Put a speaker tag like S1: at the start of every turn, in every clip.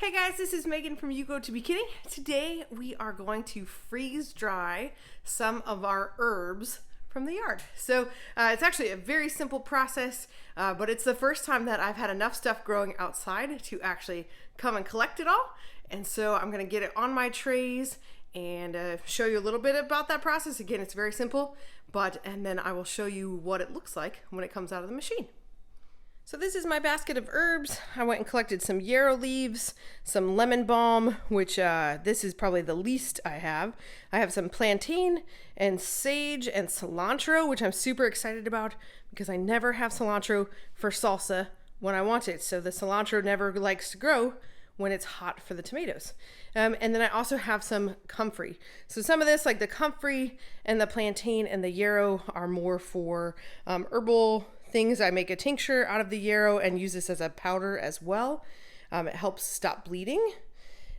S1: Hey guys, this is Megan from You Go to Be Kidding. Today we are going to freeze dry some of our herbs from the yard. So it's actually a very simple process, but it's the first time that I've had enough stuff growing outside to actually come and collect it all. And so I'm going to get it on my trays and show you a little bit about that process. Again, it's very simple, and then I will show you what it looks like when it comes out of the machine. So this is my basket of herbs. I went and collected some yarrow leaves, some lemon balm, which this is probably the least I have. I have some plantain and sage and cilantro, which I'm super excited about because I never have cilantro for salsa when I want it. So the cilantro never likes to grow when it's hot for the tomatoes. And then I also have some comfrey. So some of this, like the comfrey and the plantain and the yarrow, are more for herbal things. I make a tincture out of the yarrow and use this as a powder as well. It helps stop bleeding.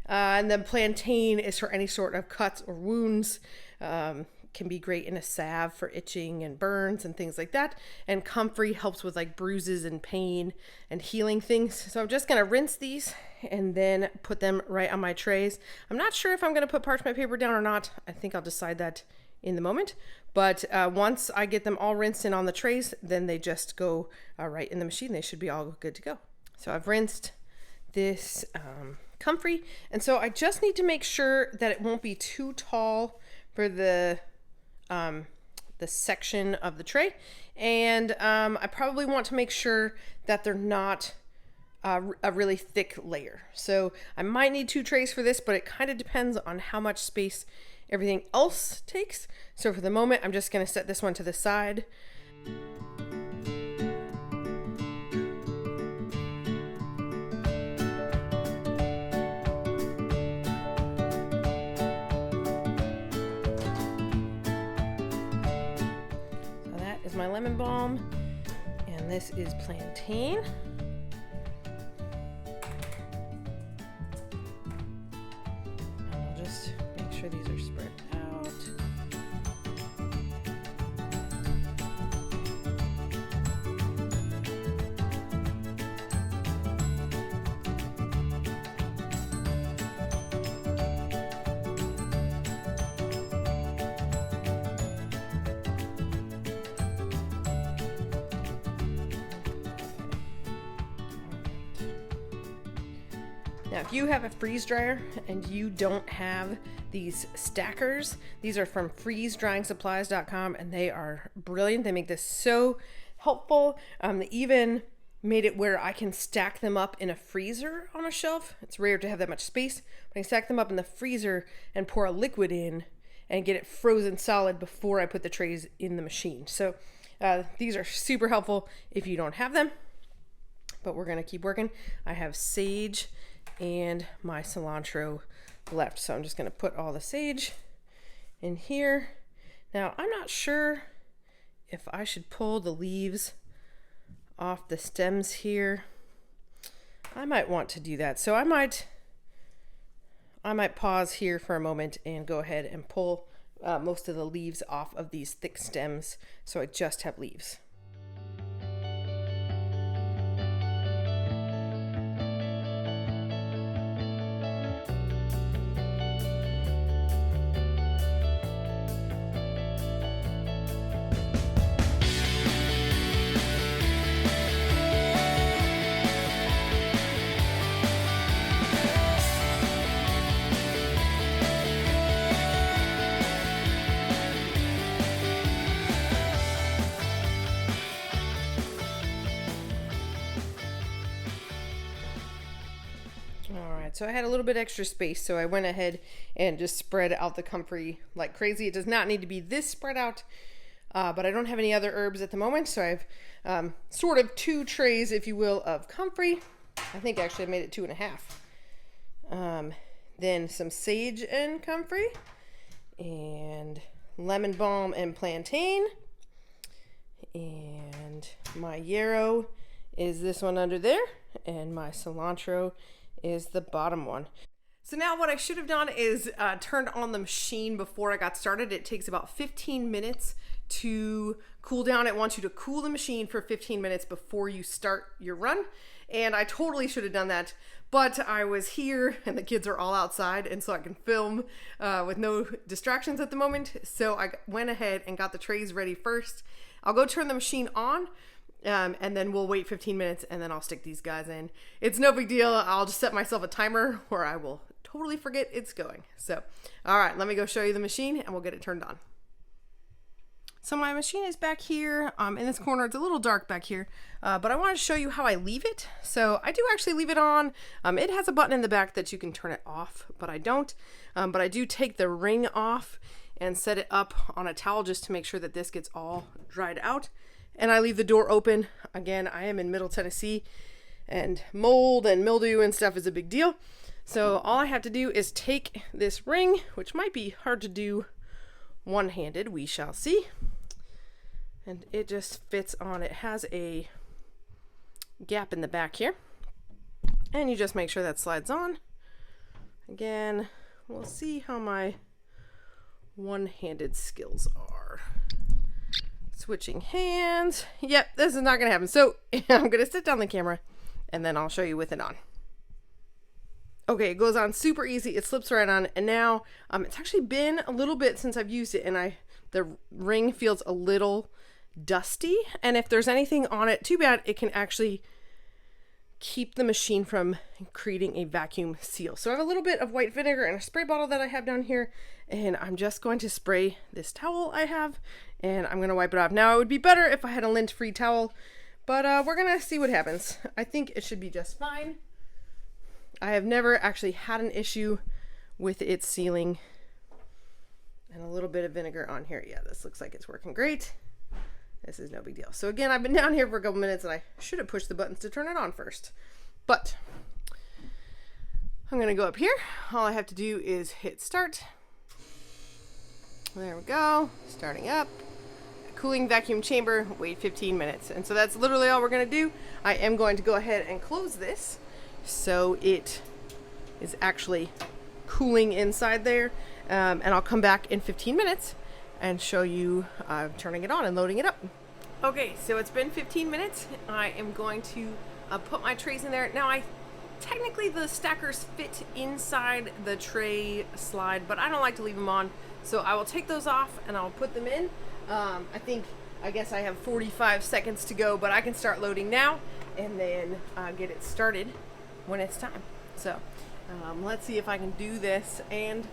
S1: And then plantain is for any sort of cuts or wounds. Can be great in a salve for itching and burns and things like that. And comfrey helps with like bruises and pain and healing things. So I'm just going to rinse these and then put them right on my trays. I'm not sure if I'm going to put parchment paper down or not. I think I'll decide that in the moment. But once I get them all rinsed and on the trays, then they just go right in the machine. They should be all good to go. So I've rinsed this comfrey. And so I just need to make sure that it won't be too tall for the section of the tray. And I probably want to make sure that they're not a really thick layer. So I might need 2 trays for this, but it kind of depends on how much space everything else takes. So for the moment, I'm just going to set this one to the side. So that is my lemon balm, and this is plantain. Make sure these are spread out. Now, if you have a freeze dryer and you don't have these stackers, these are from freezedryingsupplies.com, and they are brilliant. They make this so helpful. They even made it where I can stack them up in a freezer on a shelf. It's rare to have that much space, but I can stack them up in the freezer and pour a liquid in and get it frozen solid before I put the trays in the machine. So these are super helpful if you don't have them, but we're gonna keep working. I have sage and my cilantro left. So I'm just going to put all the sage in here. Now, I'm not sure if I should pull the leaves off the stems here. I might want to do that. So I might pause here for a moment and go ahead and pull most of the leaves off of these thick stems so I just have leaves. So I had a little bit extra space, so I went ahead and just spread out the comfrey like crazy. It does not need to be this spread out, but I don't have any other herbs at the moment, so I've sort of 2 trays, if you will, of comfrey. I think actually I made it 2.5. Then some sage and comfrey, and lemon balm and plantain, and my yarrow is this one under there, and my cilantro is the bottom one. So now what I should have done is turned on the machine before I got started. It takes about 15 minutes to cool down. It wants you to cool the machine for 15 minutes before you start your run. And I totally should have done that, but I was here and the kids are all outside, and so I can film with no distractions at the moment. So I went ahead and got the trays ready first. I'll go turn the machine on. And then we'll wait 15 minutes and then I'll stick these guys in. It's no big deal. I'll just set myself a timer or I will totally forget it's going. So, all right, let me go show you the machine and we'll get it turned on. So my machine is back here in this corner. It's a little dark back here, but I want to show you how I leave it. So I do actually leave it on. It has a button in the back that you can turn it off, but I don't. But I do take the ring off and set it up on a towel just to make sure that this gets all dried out. And I leave the door open. Again, I am in Middle Tennessee and mold and mildew and stuff is a big deal. So all I have to do is take this ring, which might be hard to do one-handed, we shall see. And it just fits on. It has a gap in the back here. And you just make sure that slides on. Again, we'll see how my one-handed skills are. Switching hands. Yep, this is not going to happen. So I'm going to sit down the camera and then I'll show you with it on. Okay, it goes on super easy. It slips right on. And now it's actually been a little bit since I've used it and the ring feels a little dusty. And if there's anything on it, too bad, it can actually keep the machine from creating a vacuum seal. So I have a little bit of white vinegar and a spray bottle that I have down here, and I'm just going to spray this towel I have, and I'm going to wipe it off. Now it would be better if I had a lint-free towel, but we're going to see what happens. I think it should be just fine. I have never actually had an issue with it sealing. And a little bit of vinegar on here. Yeah, this looks like it's working great. This is no big deal. So again, I've been down here for a couple minutes and I should have pushed the buttons to turn it on first. But I'm going to go up here. All I have to do is hit start. There we go. Starting up. Cooling vacuum chamber. Wait 15 minutes. And so that's literally all we're going to do. I am going to go ahead and close this so it is actually cooling inside there. And I'll come back in 15 minutes and show you turning it on and loading it up. Okay, so it's been 15 minutes. I am going to put my trays in there. Now, technically the stackers fit inside the tray slide, but I don't like to leave them on. So I will take those off and I'll put them in. I guess I have 45 seconds to go, but I can start loading now and then get it started when it's time. So let's see if I can do this and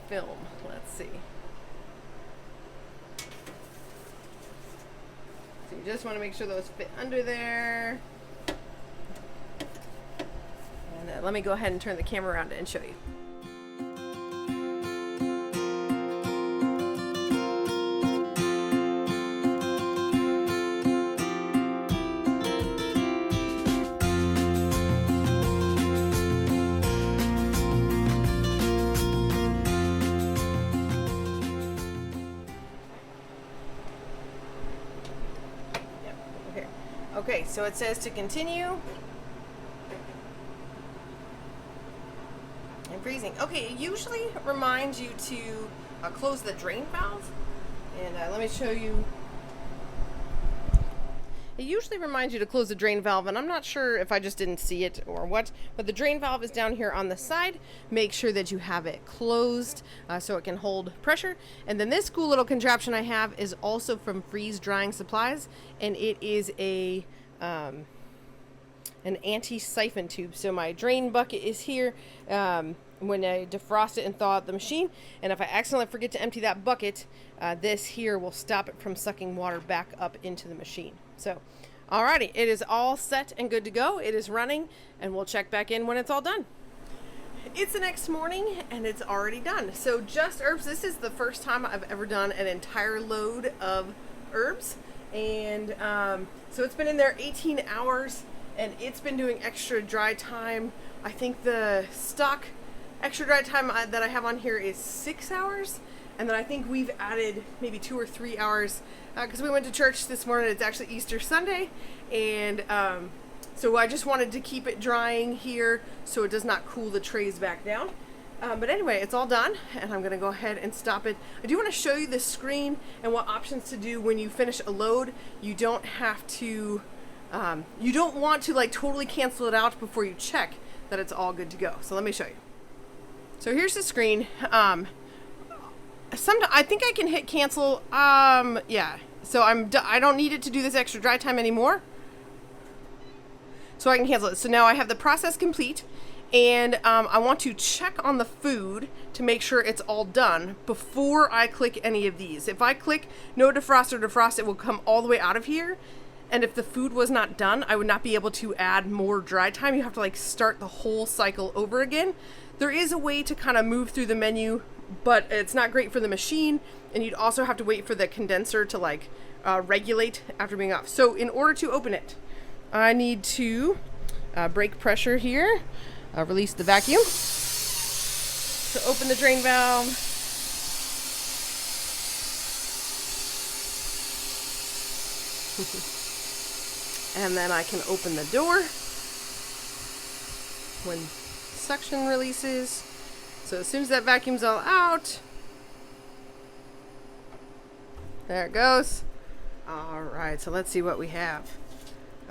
S1: film. Let's see. So you just want to make sure those fit under there. And let me go ahead and turn the camera around and show you. Okay, so it says to continue. And freezing. Okay, it usually reminds you to close the drain valve. And let me show you. It usually reminds you to close the drain valve, and I'm not sure if I just didn't see it or what, but the drain valve is down here on the side. Make sure that you have it closed so it can hold pressure. And then this cool little contraption I have is also from Freeze Drying Supplies, and it is an anti-siphon tube. So my drain bucket is here when I defrost it and thaw out the machine, and if I accidentally forget to empty that bucket, this here will stop it from sucking water back up into the machine. So, alrighty, it is all set and good to go. It is running, and we'll check back in when it's all done. It's the next morning, and it's already done. So just herbs. This is the first time I've ever done an entire load of herbs, and so it's been in there 18 hours, and it's been doing extra dry time. I think the stock extra dry time that I have on here is 6 hours. And then I think we've added maybe 2 or 3 hours because we went to church this morning. It's actually Easter Sunday. And so I just wanted to keep it drying here so it does not cool the trays back down. But anyway, it's all done, and I'm gonna go ahead and stop it. I do want to show you the screen and what options to do when you finish a load. You don't have to, you don't want to like totally cancel it out before you check that it's all good to go. So let me show you. So here's the screen. I think I can hit cancel. Yeah. So I don't need it to do this extra dry time anymore. So I can cancel it. So now I have the process complete. And I want to check on the food to make sure it's all done before I click any of these. If I click no defrost or defrost, it will come all the way out of here. And if the food was not done, I would not be able to add more dry time. You have to like start the whole cycle over again. There is a way to kind of move through the menu, but it's not great for the machine. And you'd also have to wait for the condenser to like regulate after being off. So in order to open it, I need to brake pressure here. Release the vacuum to open the drain valve. And then I can open the door when suction releases. So as soon as that vacuum's all out, there it goes. All right, so let's see what we have.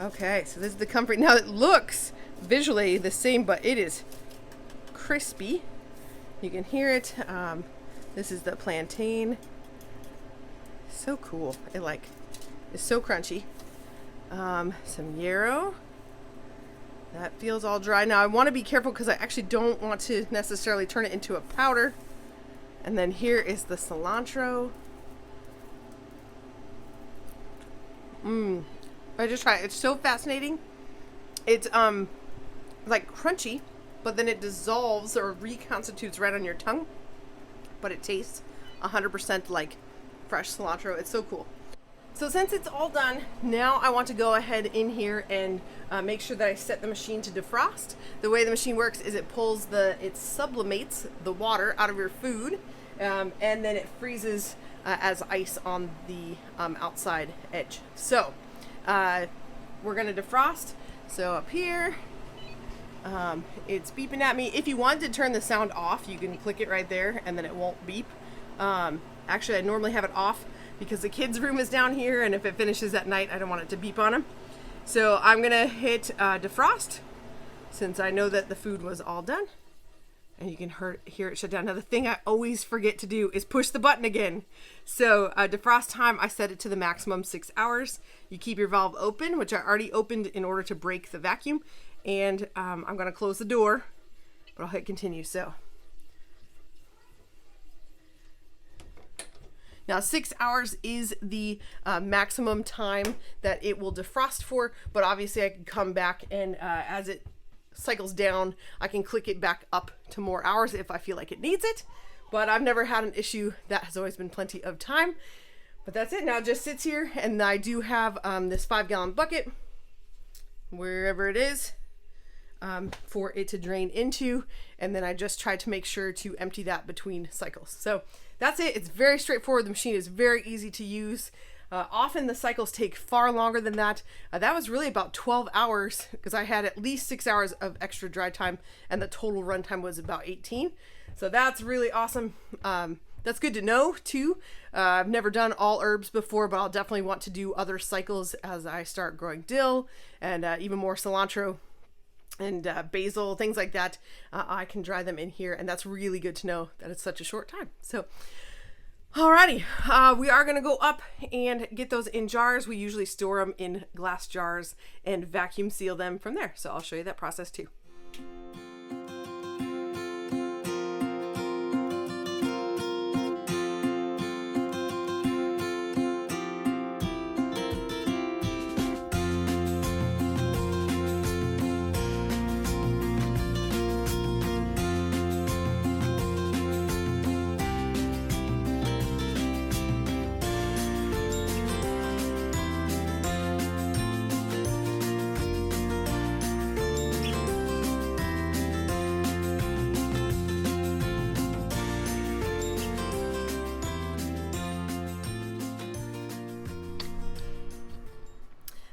S1: Okay, so this is the comfort. Now it looks visually the same, but it is crispy. You can hear it. This is the plantain. So cool. It like is so crunchy. Some yarrow. That feels all dry. Now I want to be careful because I actually don't want to necessarily turn it into a powder. And then here is the cilantro. I just try it. It's so fascinating. It's like crunchy, but then it dissolves or reconstitutes right on your tongue, but it tastes 100% like fresh cilantro. It's so cool. So since it's all done, now I want to go ahead in here and make sure that I set the machine to defrost. The way the machine works is it sublimates the water out of your food, and then it freezes as ice on the outside edge. So we're gonna defrost. So up here, it's beeping at me. If you wanted to turn the sound off, you can click it right there and then it won't beep. Actually, I normally have it off because the kids' room is down here, and if it finishes at night, I don't want it to beep on them. So I'm gonna hit defrost since I know that the food was all done. And you can hear it shut down. Now the thing I always forget to do is push the button again. So defrost time, I set it to the maximum 6 hours. You keep your valve open, which I already opened in order to break the vacuum. And I'm gonna close the door, but I'll hit continue. So now 6 hours is the maximum time that it will defrost for, but obviously I can come back and as it cycles down, I can click it back up to more hours if I feel like it needs it. But I've never had an issue. That has always been plenty of time. But that's it. Now it just sits here, and I do have this 5-gallon bucket, wherever it is, for it to drain into. And then I just try to make sure to empty that between cycles. So that's it. It's very straightforward. The machine is very easy to use. Often the cycles take far longer than that. That was really about 12 hours because I had at least 6 hours of extra dry time, and the total run time was about 18. So that's really awesome. That's good to know too. I've never done all herbs before, but I'll definitely want to do other cycles as I start growing dill and even more cilantro and basil, things like that. I can dry them in here, and that's really good to know that it's such a short time. So alrighty, we are going to go up and get those in jars. We usually store them in glass jars and vacuum seal them from there. So I'll show you that process too.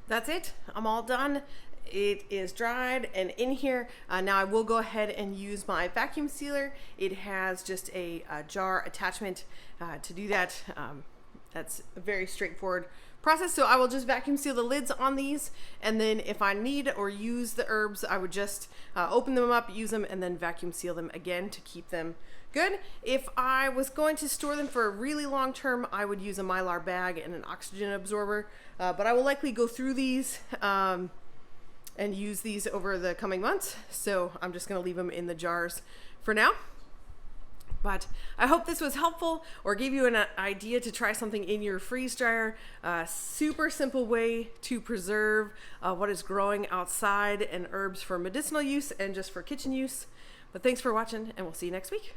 S1: That's it. I'm all done. it is dried and in here. Now I will go ahead and use my vacuum sealer. It has just a jar attachment to do that. That's a very straightforward process. So I will just vacuum seal the lids on these, and then if I need or use the herbs, I would just open them up, use them, and then vacuum seal them again to keep them good. If I was going to store them for a really long term, I would use a Mylar bag and an oxygen absorber, but I will likely go through these and use these over the coming months. So I'm just going to leave them in the jars for now. But I hope this was helpful or gave you an idea to try something in your freeze dryer. Super simple way to preserve what is growing outside and herbs for medicinal use and just for kitchen use. But thanks for watching, and we'll see you next week.